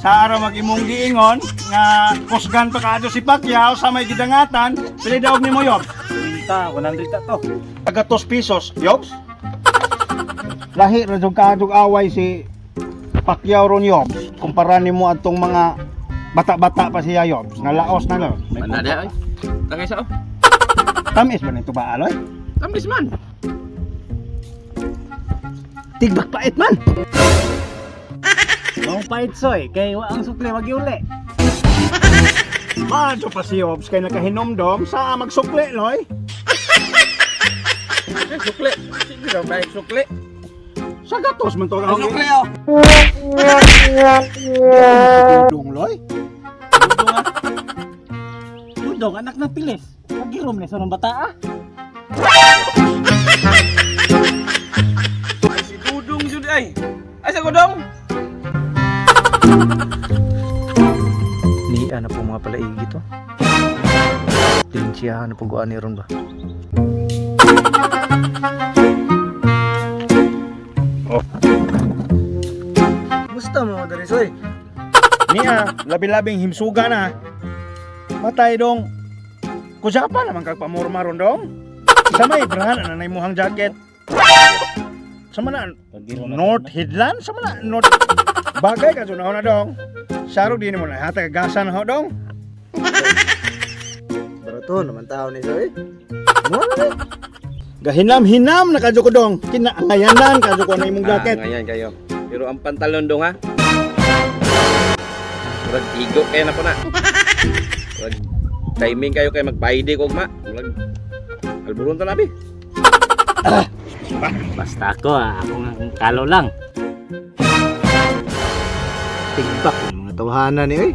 sa araw mag-imong giingon nga kusgan pa kaado si Pacquiao sa may gidangatan, pili daog nimo Yobs. Minta, 100 ta to. Taga 2 pesos, Yobs. Lahi ra jud kaadog away si Pacquiao ron Yobs. Kumpara nimo adtong mga bata-bata pa siya Yobs. Nalaos na lo. Manada ay. Tangay sa Tamis ba nito ba aloy? Tamis man. Tigbak pait man. Mao pait soy, kay wa ang sukli magiuli. Madyo pa si Yobs kay nakahinomdom sa magsukli loy. Sukli. Sige daw baik sukli. Sa gatos man to Ang sukli oh. Dudong loy. Dudong anak ng pilis. Pagirom ni sa bata ah. Ay si Dudong jud ay. Ay sa Dudong. Ni ana po mga palaigi to. Linsyahan na pag-uan ni ron ba? Gusto mo dari soy? Niya, labi-labing himsuga na. Matay dong. Kusapa naman kag pamorma ron dong. Sa may brahan na imuhang jacket. Sama na North Headland, sama na North bagay ka na dong. Saro din mo na hata kagasan ho dong. Barato naman tao ni soy. Gahinam-hinam na kadyo ko dong. Kinaangayanan kadyo ko na imong jacket. Ngayon kayo. Pero ang pantalon dong ha. Murag igo kayo na po na. Murag timing kayo kayo magbayde ko ma. Murag alburon to labi. Basta ako ako nga kalo lang. Tigbak yung mga tawhanan ni oy.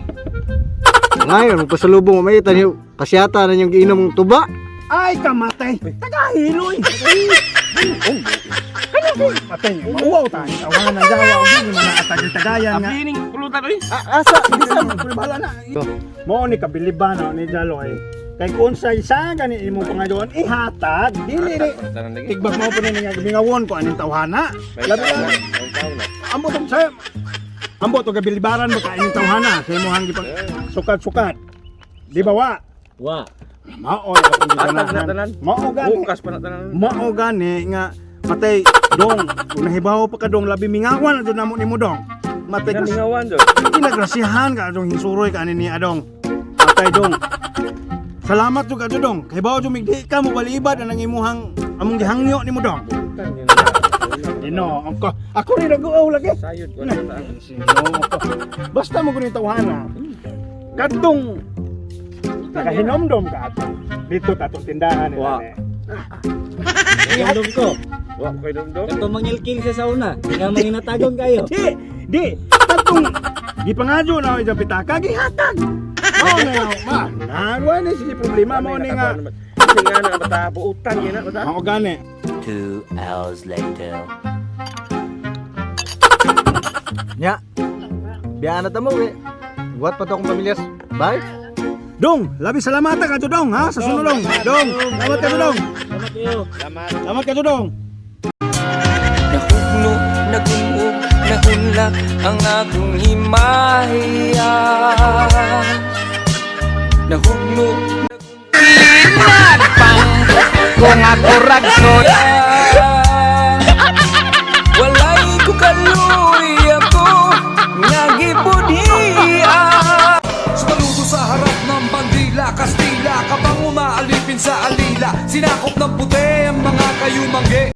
Ngayon magpasalubong mo may tanyo kasyata na yung giinom ng tuba. Ay kamatay. Tagahiloy. Patay niyo. Mauwaw tayo. Awangan ng dawa. Hindi mo na atagay-tagayan nga. Abining pulutan oy. Asa, bisan mo. Bahala na. Mo ni kabiliban ni Jaloy. Kay kung sa isa gani imo pangayon ihatag dili ni Tanan lagi. tigbak mo pa ni nga gingawon ko aning tawhana. Labi lang. Ang tao na. Ambo tong sa ambo to gabilibaran mo ka ining tawhana sa imong gipang sukat-sukat. Di ba wa? Wa. Mao akong Atag na giganahan. tanan. Mao gani. Bukas pa na tanan. Mao gani nga matay dong kung nahibaw pa ka dong labi mingawan adto namo nimo dong. Matay kas Namingawan do. kinagrasihan ka dong hinsuroy ka ani ni adong. Matay dong. Salamat juga adto dong. Kay bawo jumigdi ka mo balibad anang imuhang among gihangyo nimo dong. Ino, ako rin nag-uaw lagi. Sayod ko na. Basta mo kunin tawhana. Kadtong nakahinomdom ka ato. Dito tatong tindahan nila. Wa. Ihandom ko. Wa ko dum do. Kato mangilking sa sauna. Nga manginatagon kayo. Di. Kadtong gipangadyo na ako pitaka gihatag. Mao na yaw, ma. Nawa ni si problema mo ni nga. Kasi nga na bata buutan yun na bata. Mao gani. 2 hours later. Nya. Biya na tamo we. Buat pa to akong pamilyas. Bye. Dong, labi salamat ka to dong ha sa sunulong. Dong, salamat ka to dong. Salamat kayo. Salamat ka to dong. Nahugno, nagumog, nahunlak ang akong himaya. Nahugno, nagpang kung ako ragsod. Walay ko kaluy ako, nagibudhiya. Saludo sa harap ng bandila, Kastila, kapang umaalipin sa alila. Sinakop ng puti ang mga kayumangge.